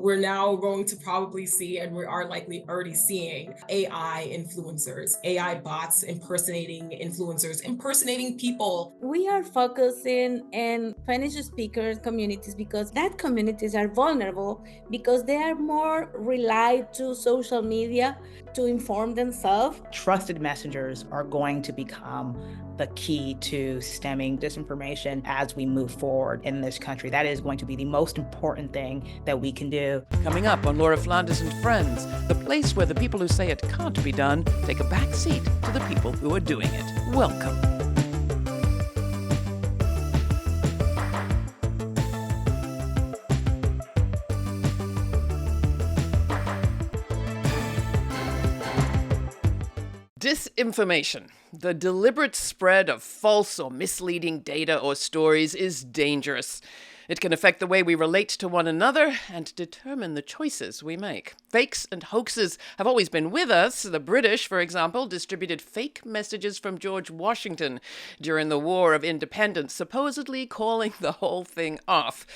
We're now going to probably see, and we are likely already seeing, AI influencers, AI bots impersonating influencers, impersonating people. We are focusing in Spanish speaker communities because that communities are vulnerable because they are more relied to social media to inform themselves. Trusted messengers are going to become the key to stemming disinformation as we move forward in this country. That is going to be the most important thing that we can do. Coming up on Laura Flanders and Friends, the place where the people who say it can't be done take a back seat to the people who are doing it. Welcome. Disinformation, the deliberate spread of false or misleading data or stories, is dangerous. It can affect the way we relate to one another and determine the choices we make. Fakes and hoaxes have always been with us. The British, for example, distributed fake messages from George Washington during the War of Independence, supposedly calling the whole thing off.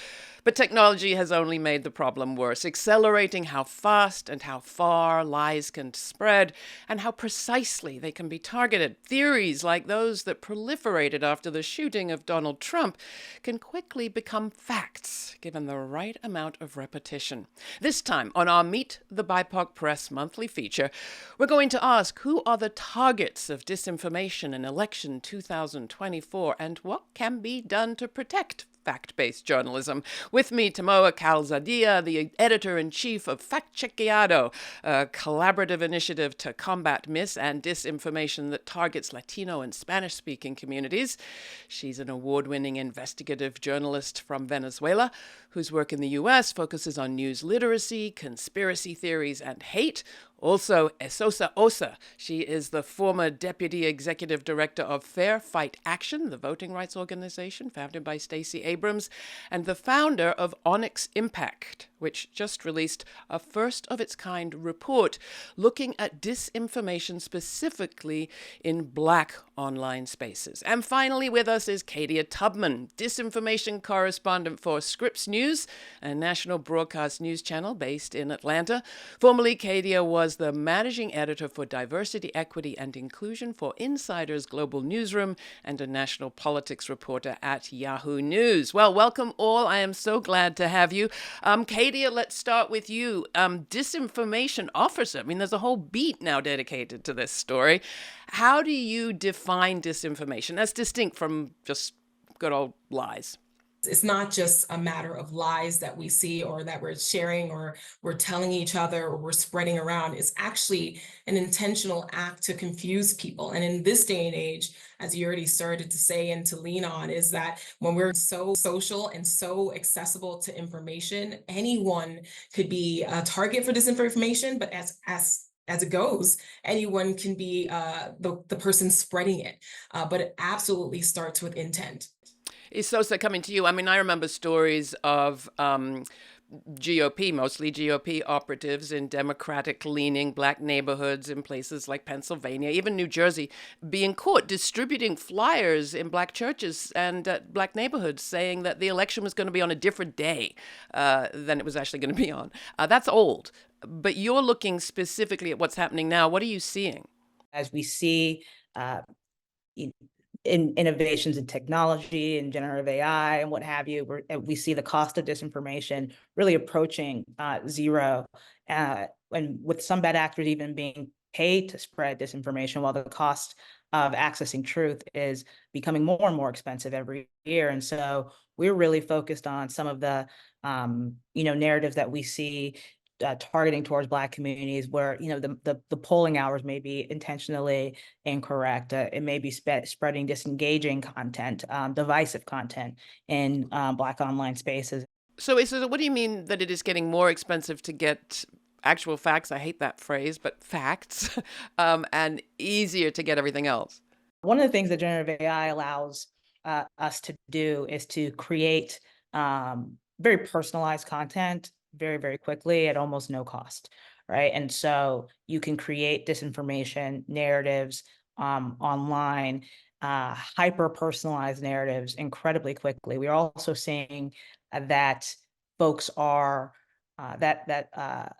But technology has only made the problem worse, accelerating how fast and how far lies can spread and how precisely they can be targeted. Theories like those that proliferated after the shooting of Donald Trump can quickly become facts, given the right amount of repetition. This time, on our Meet the BIPOC Press monthly feature, we're going to ask who are the targets of disinformation in election 2024 and what can be done to protect fact-based journalism. With me, Tamoa Calzadilla, the editor-in-chief of Factchequeado, a collaborative initiative to combat mis- and disinformation that targets Latino and Spanish-speaking communities. She's an award-winning investigative journalist from Venezuela whose work in the U.S. focuses on news literacy, conspiracy theories, and hate. Also, Esosa Osa. She is the former Deputy Executive Director of Fair Fight Action, the voting rights organization founded by Stacey Abrams, and the founder of Onyx Impact, which just released a first-of-its-kind report looking at disinformation specifically in Black online spaces. And finally with us is Kadia Tubman, disinformation correspondent for Scripps News, a national broadcast news channel based in Atlanta. Formerly, Kadia was the managing editor for diversity, equity, and inclusion for Insider's Global Newsroom and a national politics reporter at Yahoo News. Well, welcome all. I am so glad to have you. Kadia, let's start with you. Disinformation officer. I mean, there's a whole beat now dedicated to this story. How do you define disinformation? That's distinct from just good old lies. It's not just a matter of lies that we see or that we're sharing or we're telling each other or we're spreading around. It's actually an intentional act to confuse people. And in this day and age, as you already started to say and to lean on, is that when we're so social and so accessible to information, anyone could be a target for disinformation, but as it goes, anyone can be the person spreading it. But it absolutely starts with intent. Esosa, coming to you. I mean, I remember stories of GOP, mostly GOP operatives in Democratic-leaning Black neighborhoods in places like Pennsylvania, even New Jersey, being caught distributing flyers in Black churches and Black neighborhoods saying that the election was going to be on a different day than it was actually going to be on. That's old. But you're looking specifically at what's happening now. What are you seeing? As we see in innovations in technology and generative AI and what have you, we see the cost of disinformation really approaching zero, and with some bad actors even being paid to spread disinformation, while the cost of accessing truth is becoming more and more expensive every year. And so we're really focused on some of the narratives that we see targeting towards Black communities where, the polling hours may be intentionally incorrect. It may be spreading disengaging content, divisive content in Black online spaces. So what do you mean that it is getting more expensive to get actual facts? I hate that phrase, but facts, and easier to get everything else? One of the things that generative AI allows us to do is to create very personalized content very, very quickly at almost no cost, right? And so you can create disinformation narratives online, hyper-personalized narratives incredibly quickly. We are also seeing that folks are AI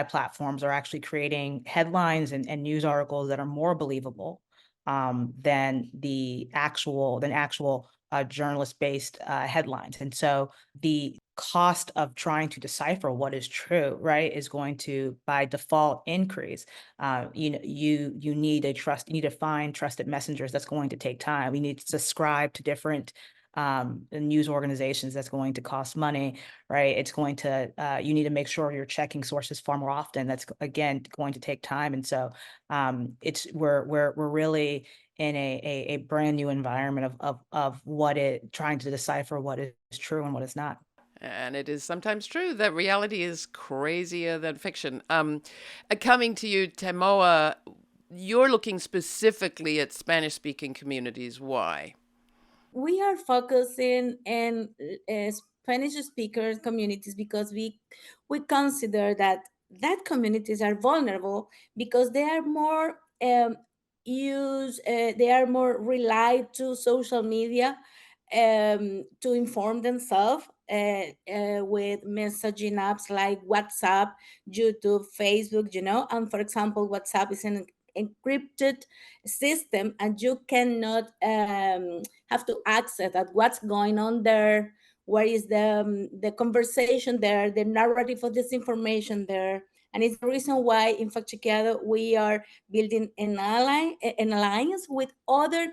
platforms are actually creating headlines and news articles that are more believable than actual journalist-based headlines. And so the cost of trying to decipher what is true, right, is going to by default increase. You need you need to find trusted messengers. That's going to take time. You need to subscribe to different news organizations. That's going to cost money, right? It's going to, you need to make sure you're checking sources far more often. That's again going to take time. And so we're really in a brand new environment of trying to decipher what is true and what is not. And it is sometimes true that reality is crazier than fiction. Coming to you, Tamoa, you're looking specifically at Spanish-speaking communities. Why? We are focusing in Spanish speaker communities because we consider that communities are vulnerable because they are more they are more relied to social media to inform themselves with messaging apps like WhatsApp, YouTube, Facebook, and for example, WhatsApp is an encrypted system and you cannot have to access at what's going on there, where is the conversation there, the narrative of disinformation there. And it's the reason why in Factchequeado we are building an alliance with other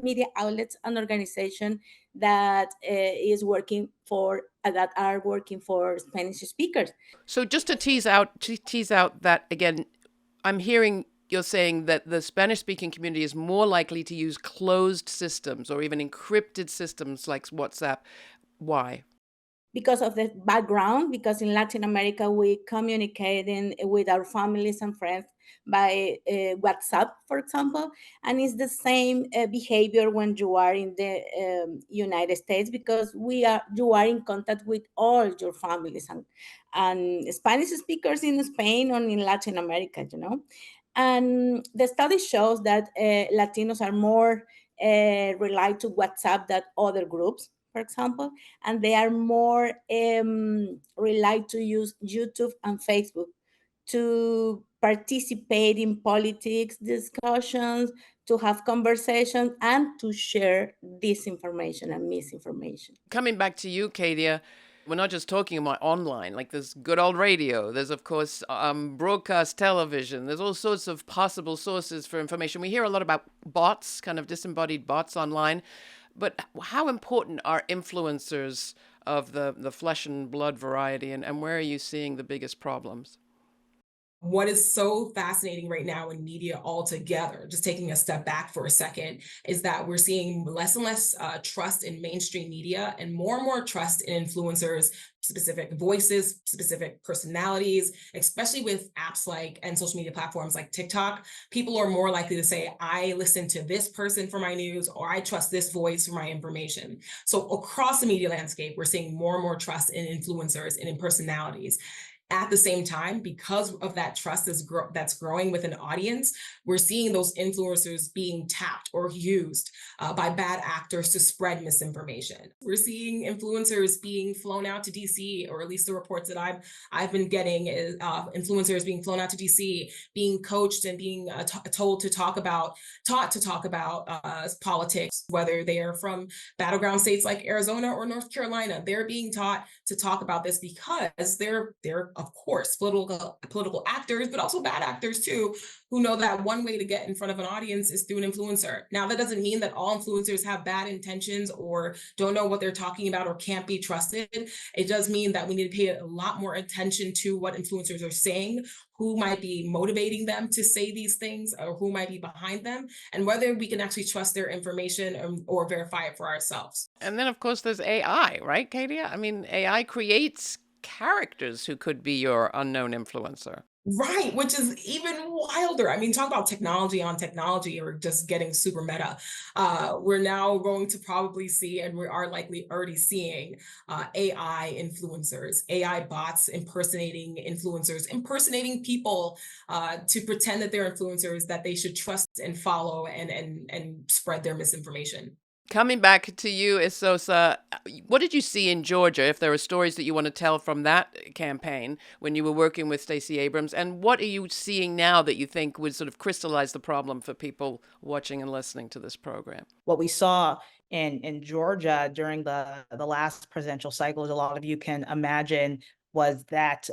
media outlets and organizations that that are working for Spanish speakers. So just to tease out that again, I'm hearing you're saying that the Spanish-speaking community is more likely to use closed systems or even encrypted systems like WhatsApp. Why? Because of the background, because in Latin America, we communicate with our families and friends by WhatsApp, for example, and it's the same behavior when you are in the United States because you are in contact with all your families and Spanish speakers in Spain or in Latin America, And the study shows that Latinos are more relied to WhatsApp than other groups, for example, and they are more relied to use YouTube and Facebook to participate in politics discussions, to have conversations, and to share disinformation and misinformation. Coming back to you, Kadia, we're not just talking about online, like there's good old radio. There's, of course, broadcast television. There's all sorts of possible sources for information. We hear a lot about bots, kind of disembodied bots online. But how important are influencers of the flesh and blood variety, and where are you seeing the biggest problems? What is so fascinating right now in media altogether, just taking a step back for a second, is that we're seeing less and less trust in mainstream media and more trust in influencers, specific voices, specific personalities, especially with apps like and social media platforms like TikTok. People are more likely to say, I listen to this person for my news, or I trust this voice for my information. So across the media landscape, we're seeing more and more trust in influencers and in personalities. At the same time, because of that trust that's growing with an audience, we're seeing those influencers being tapped or used by bad actors to spread misinformation. We're seeing influencers being flown out to DC, or at least the reports that I've been getting is influencers being flown out to DC, being coached and being taught to talk about politics, whether they are from battleground states like Arizona or North Carolina. They're being taught to talk about this because they're of course political actors, but also bad actors too, who know that one way to get in front of an audience is through an influencer. Now, that doesn't mean that all influencers have bad intentions or don't know what they're talking about or can't be trusted. It does mean that we need to pay a lot more attention to what influencers are saying, who might be motivating them to say these things, or who might be behind them, and whether we can actually trust their information or verify it for ourselves. And then, of course, there's AI, right, Kadia? I mean, AI creates characters who could be your unknown influencer. Right, which is even wilder. I mean, talk about technology on technology, or just getting super meta. We're now going to probably see, and we are likely already seeing, AI influencers, AI bots impersonating influencers, impersonating people to pretend that they're influencers that they should trust and follow and spread their misinformation. Coming back to you, Esosa, what did you see in Georgia, if there are stories that you want to tell from that campaign when you were working with Stacey Abrams? And what are you seeing now that you think would sort of crystallize the problem for people watching and listening to this program? What we saw in Georgia during the last presidential cycle, as a lot of you can imagine, was that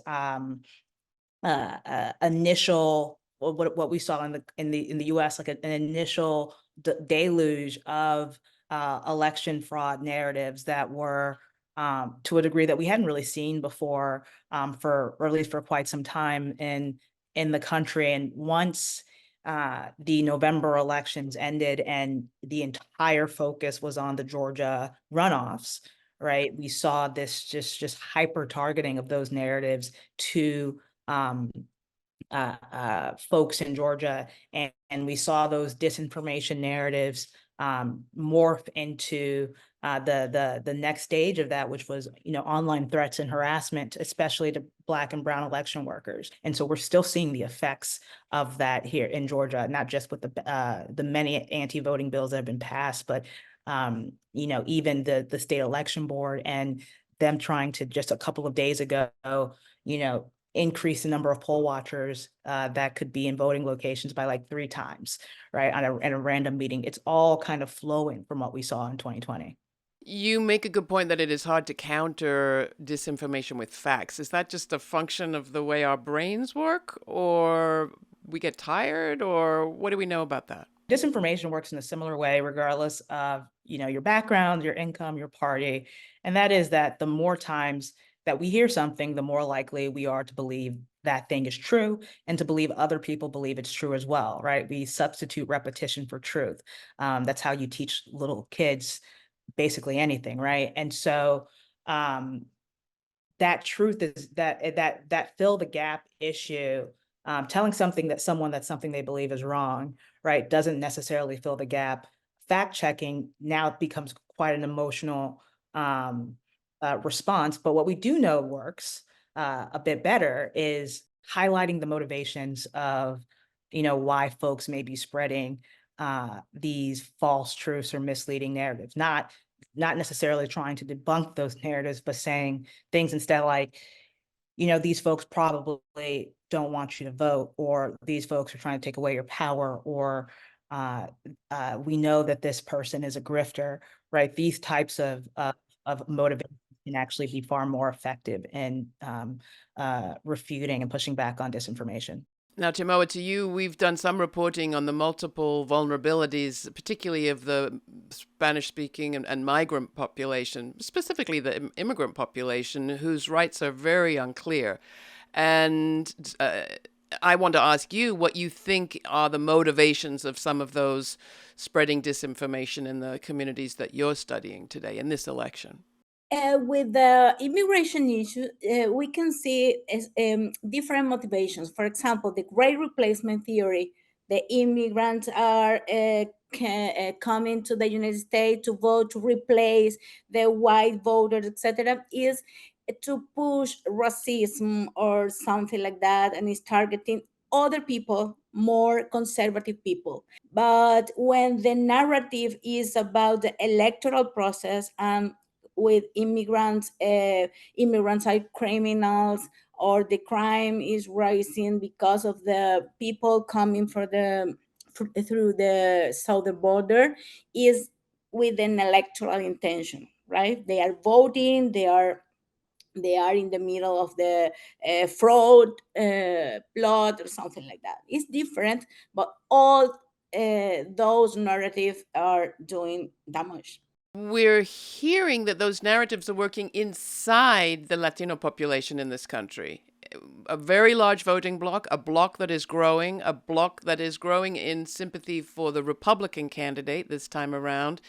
initial what we saw in the U.S., like an initial deluge of election fraud narratives that were to a degree that we hadn't really seen before, or at least for quite some time in the country. And once the November elections ended and the entire focus was on the Georgia runoffs, right? We saw this just hyper targeting of those narratives to folks in Georgia, and we saw those disinformation narratives morph into the next stage of that, which was online threats and harassment, especially to Black and brown election workers. And so we're still seeing the effects of that here in Georgia, not just with the many anti-voting bills that have been passed, but even the state election board and them trying to, just a couple of days ago, increase the number of poll watchers that could be in voting locations by like 3 times, right, at a random meeting. It's all kind of flowing from what we saw in 2020. You make a good point that it is hard to counter disinformation with facts. Is that just a function of the way our brains work, or we get tired, or what do we know about that? Disinformation works in a similar way, regardless of your background, your income, your party, and that is that the more times that we hear something, the more likely we are to believe that thing is true and to believe other people believe it's true as well, right? We substitute repetition for truth. That's how you teach little kids basically anything, right? And so that truth is that fill the gap issue. Telling something that that's something they believe is wrong, right, doesn't necessarily fill the gap. Fact checking now becomes quite an emotional response. But what we do know works a bit better is highlighting the motivations of, why folks may be spreading these false truths or misleading narratives. Not necessarily trying to debunk those narratives, but saying things instead like, these folks probably don't want you to vote, or these folks are trying to take away your power, or we know that this person is a grifter, right? These types of motivation can actually be far more effective in refuting and pushing back on disinformation. Now, Tamoa, to you, we've done some reporting on the multiple vulnerabilities, particularly of the Spanish-speaking and migrant population, specifically the immigrant population, whose rights are very unclear. And I want to ask you what you think are the motivations of some of those spreading disinformation in the communities that you're studying today in this election. With the immigration issue, we can see different motivations. For example, the Great Replacement theory, the immigrants are coming to the United States to vote to replace the white voters, etc., is to push racism or something like that, and is targeting other people, more conservative people. But when the narrative is about the electoral process and with immigrants are criminals, or the crime is rising because of the people coming through the southern border, is with an electoral intention, right? They are voting, they are in the middle of the fraud plot or something like that. It's different, but all those narratives are doing damage. We're hearing that those narratives are working inside the Latino population in this country. A very large voting bloc, a bloc that is growing, in sympathy for the Republican candidate this time around.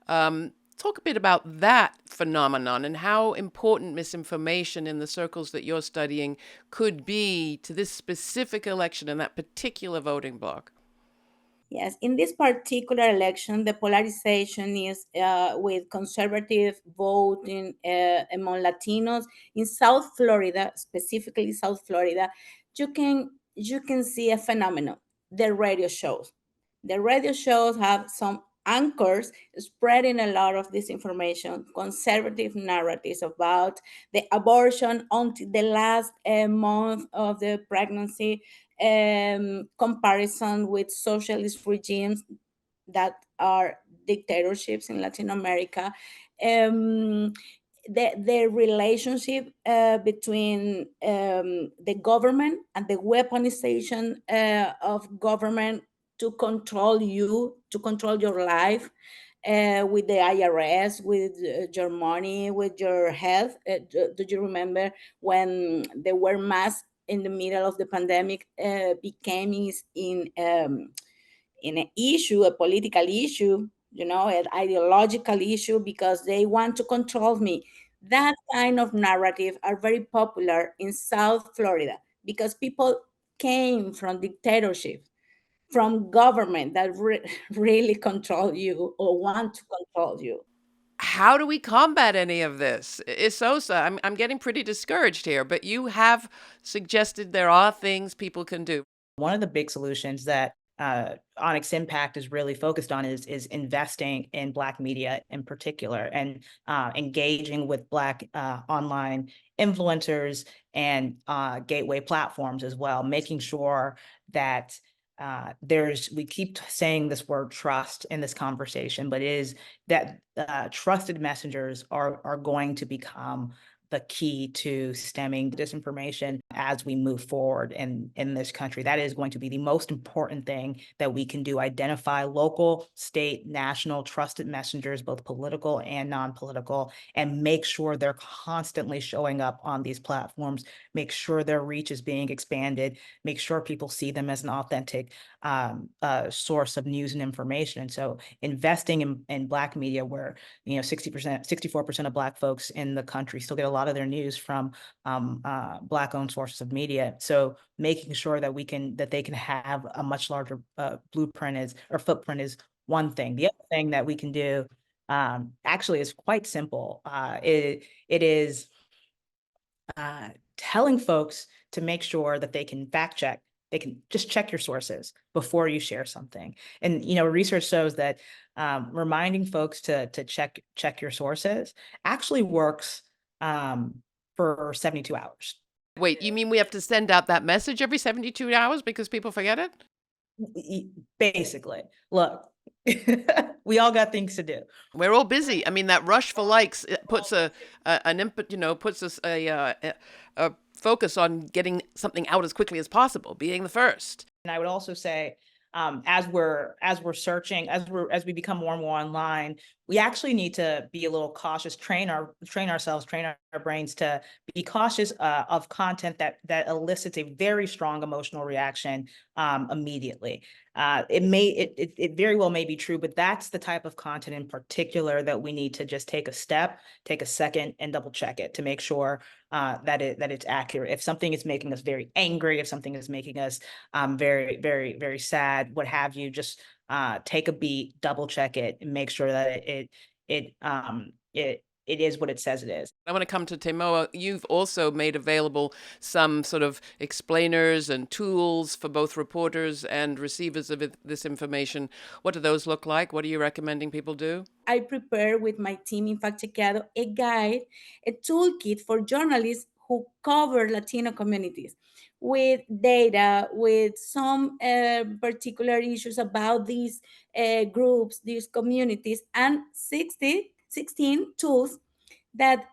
Talk a bit about that phenomenon and how important misinformation in the circles that you're studying could be to this specific election and that particular voting bloc. Yes, in this particular election, the polarization is with conservative voting among Latinos. In South Florida, specifically South Florida, you can see a phenomenon: the radio shows. The radio shows have some anchors spreading a lot of disinformation, conservative narratives about the abortion until the last month of the pregnancy, comparison with socialist regimes that are dictatorships in Latin America. Um, the relationship between the government and the weaponization of government to control you, to control your life, with the IRS, with your money, with your health. Do you remember when there were masks in the middle of the pandemic became in an issue, a political issue, an ideological issue, because they want to control me. That kind of narrative are very popular in South Florida because people came from dictatorship, from government that really control you or want to control you. How do we combat any of this? Esosa, I'm getting pretty discouraged here, but you have suggested there are things people can do. One of the big solutions that Onyx Impact is really focused on is investing in Black media in particular, and engaging with Black online influencers and gateway platforms as well, making sure that we keep saying this word trust in this conversation, but it is that trusted messengers are going to become the key to stemming disinformation as we move forward in this country. That is going to be the most important thing that we can do. Identify local, state, national trusted messengers, both political and non-political, and make sure they're constantly showing up on these platforms, make sure their reach is being expanded, make sure people see them as an authentic source of news and information. And so investing in Black media, where 60%, 64% of Black folks in the country still get a lot of their news from Black-owned sources of media. So making sure that they can have a much larger footprint is one thing. The other thing that we can do actually is quite simple. It is telling folks to make sure that they can fact check. They can just check your sources before you share something. And research shows that reminding folks to check your sources actually works for 72 hours. Wait, you mean we have to send out that message every 72 hours because people forget it? Basically, look, we all got things to do. We're all busy. I mean, that rush for likes puts an input, puts us a focus on getting something out as quickly as possible, being the first. And I would also say, as we're searching, as we become more and more online, we actually need to be a little cautious, train our brains to be cautious of content that elicits a very strong emotional reaction immediately. It very well may be true, but that's the type of content in particular that we need to just take a second and double check it to make sure that it's accurate. If something is making us very angry, if something is making us very, very, very sad, what have you, just take a beat, double check it, and make sure that it is what it says it is. I want to come to Tamoa. You've also made available some sort of explainers and tools for both reporters and receivers of this information. What do those look like? What are you recommending people do? I prepare with my team in Factchequeado a guide, a toolkit for journalists who cover Latino communities, with data, with some particular issues about these groups, these communities, and 16 tools that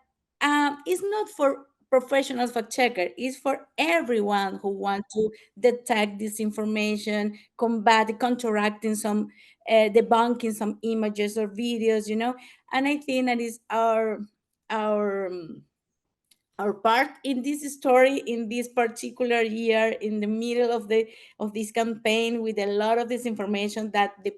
is not for professional fact checker, is for everyone who want to detect disinformation, combat, counteracting some, debunking some images or videos, and I think that is our our part in this story, in this particular year, in the middle of this campaign, with a lot of this information that the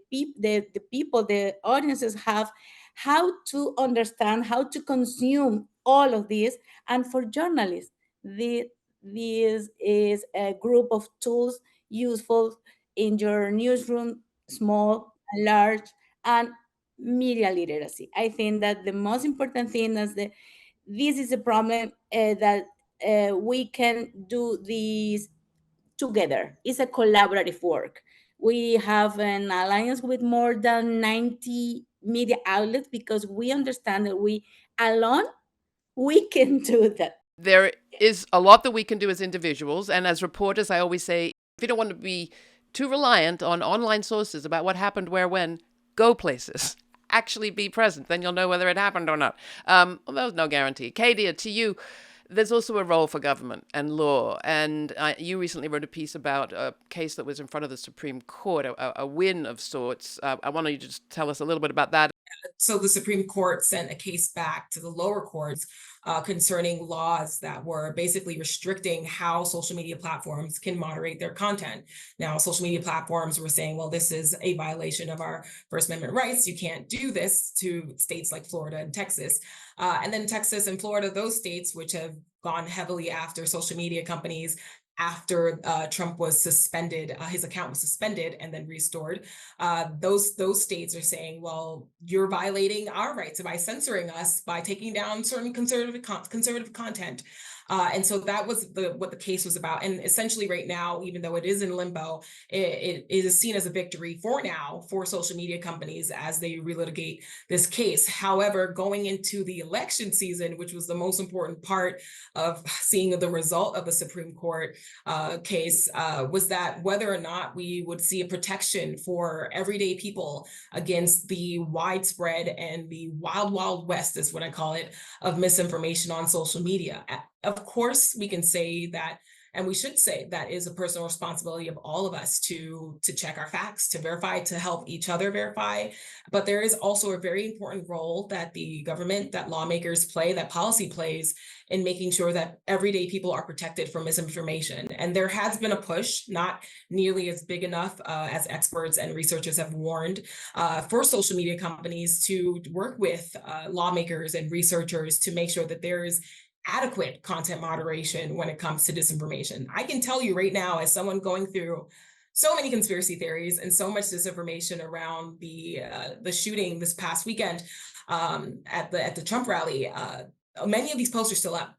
people, the audiences have, how to understand, how to consume all of this. And for journalists, this is a group of tools useful in your newsroom, small and large, and media literacy. I think that the most important thing is that this is a problem that we can do this together. It's a collaborative work. We have an alliance with more than 90 media outlets because we understand that we alone, we can do that. There is a lot that we can do as individuals. And as reporters, I always say, if you don't want to be too reliant on online sources about what happened where, when, go places. Actually be present. Then you'll know whether it happened or not. Although no guarantee. Kadia, to you, there's also a role for government and law. And you recently wrote a piece about a case that was in front of the Supreme Court, a win of sorts. I want you to just tell us a little bit about that. So the Supreme Court sent a case back to the lower courts concerning laws that were basically restricting how social media platforms can moderate their content. Now, social media platforms were saying, well, this is a violation of our First Amendment rights. You can't do this, to states like Florida and Texas. And then Texas and Florida, those states which have gone heavily after social media companies after Trump was suspended, his account was suspended and then restored. Those states are saying, well, you're violating our rights by censoring us, by taking down certain conservative content. And so that was what the case was about. And essentially right now, even though it is in limbo, it is seen as a victory for now for social media companies as they relitigate this case. However, going into the election season, which was the most important part of seeing the result of the Supreme Court case, was that whether or not we would see a protection for everyday people against the widespread and the wild, wild west, is what I call it, of misinformation on social media. Of course, we can say that, and we should say that is a personal responsibility of all of us to check our facts, to verify, to help each other verify. But there is also a very important role that the government, that lawmakers play, that policy plays in making sure that everyday people are protected from misinformation. And there has been a push, not nearly as big enough as experts and researchers have warned, for social media companies to work with lawmakers and researchers to make sure that there is adequate content moderation when it comes to disinformation. I can tell you right now, as someone going through so many conspiracy theories and so much disinformation around the shooting this past weekend at the Trump rally, many of these posts are still up.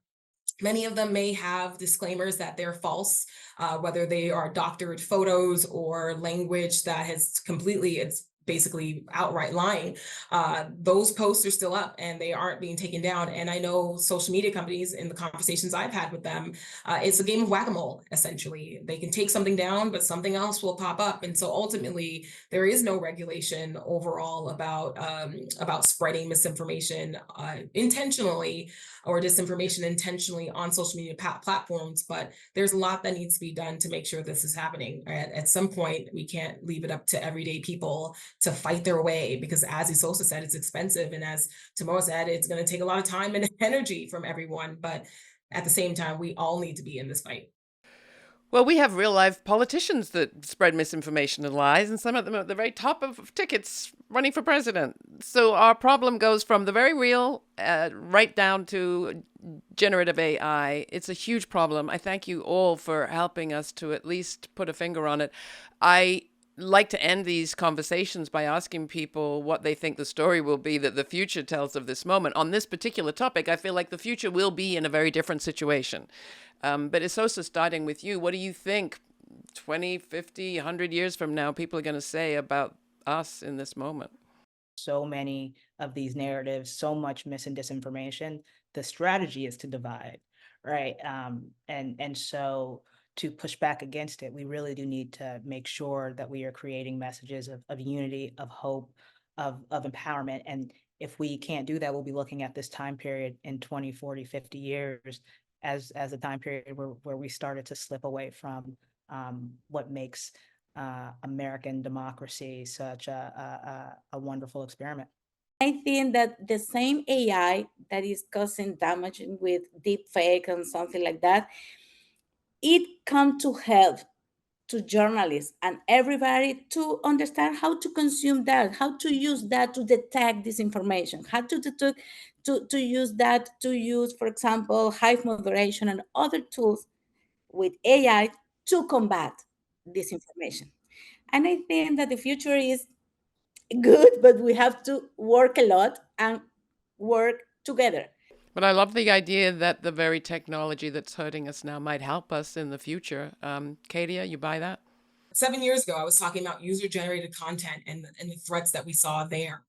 Many of them may have disclaimers that they're false, whether they are doctored photos or language that has completely, it's basically outright lying. Those posts are still up and they aren't being taken down. And I know social media companies, in the conversations I've had with them, it's a game of whack-a-mole, essentially. They can take something down, but something else will pop up. And so ultimately, there is no regulation overall about spreading misinformation intentionally, or disinformation intentionally on social media platforms. But there's a lot that needs to be done to make sure this is happening. At some point, we can't leave it up to everyday people to fight their way, because as Esosa said, it's expensive. And as Tamoa said, it's going to take a lot of time and energy from everyone. But at the same time, we all need to be in this fight. Well, we have real life politicians that spread misinformation and lies, and some of them are at the very top of tickets running for president. So our problem goes from the very real right down to generative AI. It's a huge problem. I thank you all for helping us to at least put a finger on it. I like to end these conversations by asking people what they think the story will be that the future tells of this moment. On this particular topic, I feel like the future will be in a very different situation. But Esosa, starting with you, what do you think 20, 50, 100 years from now people are going to say about us in this moment? So many of these narratives, so much mis and disinformation. The strategy is to divide, right? And so to push back against it, we really do need to make sure that we are creating messages of unity, of hope, of empowerment. And if we can't do that, we'll be looking at this time period in 20, 40, 50 years as a time period where we started to slip away from what makes American democracy such a wonderful experiment. I think that the same AI that is causing damage with deep fake and something like that, it come to help to journalists and everybody to understand how to consume that, how to use that to detect disinformation, how to detect, to use that, to use, for example, hive moderation and other tools with AI to combat disinformation. And I think that the future is good, but we have to work a lot and work together. But I love the idea that the very technology that's hurting us now might help us in the future. Kadia, you buy that? 7 years ago, I was talking about user-generated content and the threats that we saw there.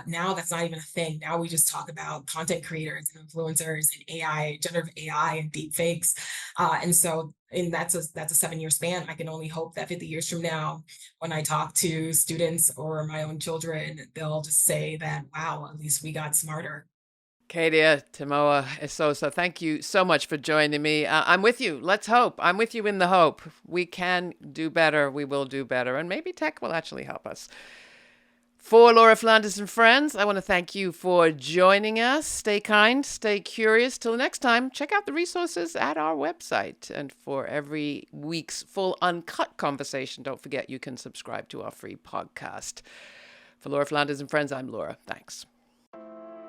Now that's not even a thing. Now we just talk about content creators and influencers and AI, generative AI and deep fakes. And that's a 7-year span. I can only hope that 50 years from now, when I talk to students or my own children, they'll just say that, wow, at least we got smarter. Kadia, Tamoa, Esosa, thank you so much for joining me. I'm with you. Let's hope. I'm with you in the hope. We can do better. We will do better. And maybe tech will actually help us. For Laura Flanders and friends, I want to thank you for joining us. Stay kind, stay curious. Till next time, check out the resources at our website. And for every week's full uncut conversation, don't forget you can subscribe to our free podcast. For Laura Flanders and friends, I'm Laura. Thanks.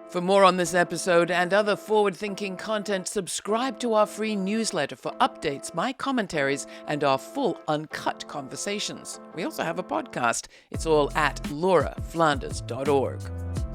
For more on this episode and other forward-thinking content, subscribe to our free newsletter for updates, my commentaries, and our full uncut conversations. We also have a podcast. It's all at lauraflanders.org.